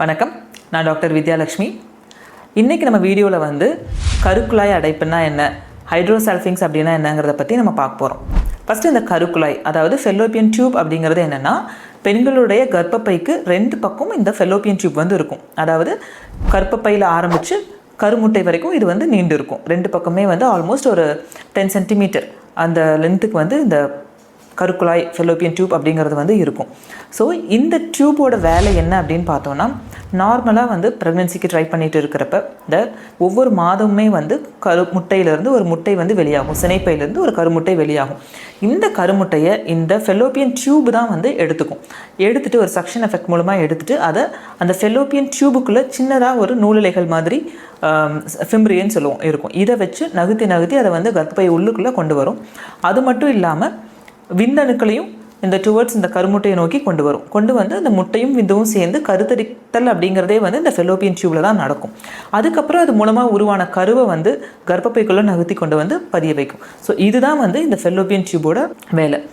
வணக்கம், நான் டாக்டர் வித்யாலட்சுமி. இன்றைக்கி நம்ம வீடியோவில் வந்து கருக்குழாய் அடைப்புன்னா என்ன, ஹைட்ரோசல்ஃபிங்ஸ் அப்படின்னா என்னங்கிறத பற்றி நம்ம பார்க்க போகிறோம். ஃபஸ்ட்டு இந்த கருக்குழாய், அதாவது ஃபெல்லோப்பியன் டியூப் அப்படிங்கிறது என்னென்னா, பெண்களுடைய கர்ப்பப்பைக்கு 2 பக்கம் இந்த ஃபெல்லோப்பியன் டியூப் வந்து இருக்கும். அதாவது கர்ப்பப்பையில் ஆரம்பித்து கருமுட்டை வரைக்கும் இது வந்து நீண்டு இருக்கும். 2 பக்கமே வந்து ஆல்மோஸ்ட் ஒரு 10 சென்டிமீட்டர் அந்த லென்த்துக்கு வந்து இந்த கருக்குழாய் ஃபெல்லோப்பியன் டியூப் அப்படிங்கிறது வந்து இருக்கும். ஸோ இந்த டியூப்போட வேலை என்ன அப்படின்னு பார்த்தோன்னா, நார்மலாக வந்து ப்ரெக்னென்சிக்கு ட்ரை பண்ணிட்டு இருக்கிறப்ப இந்த ஒவ்வொரு மாதமுமே வந்து முட்டையிலேருந்து ஒரு முட்டை வந்து வெளியாகும், சினைப்பையிலேருந்து ஒரு கருமுட்டை வெளியாகும். இந்த கருமுட்டையை இந்த ஃபெல்லோப்பியன் டியூப் தான் வந்து எடுத்துகிட்டு ஒரு சக்ஷன் எஃபெக்ட் மூலமாக எடுத்துகிட்டு அதை அந்த ஃபெல்லோப்பியன் டியூபுக்குள்ளே சின்னதாக ஒரு நூலிழைகள் மாதிரி ஃபிம்ப்ரியன்னு சொல்லுவோம் இருக்கும். இதை வச்சு நகர்த்தி அதை வந்து கர்ப்பப்பை உள்ளுக்குள்ளே கொண்டு வரும். அது மட்டும் இல்லாமல் விந்தணுக்களையும் இந்த இந்த கருமுட்டையை நோக்கி கொண்டு வந்து அந்த முட்டையும் விந்துவும் சேர்ந்து கருத்தரித்தல் அப்படிங்கிறதே வந்து இந்த ஃபெல்லோப்பியன் டியூப்ல தான் நடக்கும். அதுக்கப்புறம் அது மூலமாக உருவான கருவை வந்து கர்ப்பப்பைக்குள்ளே நகர்த்தி கொண்டு வந்து பதிய வைக்கும். ஸோ இதுதான் வந்து இந்த ஃபெல்லோப்பியன் டியூபோட வேலை.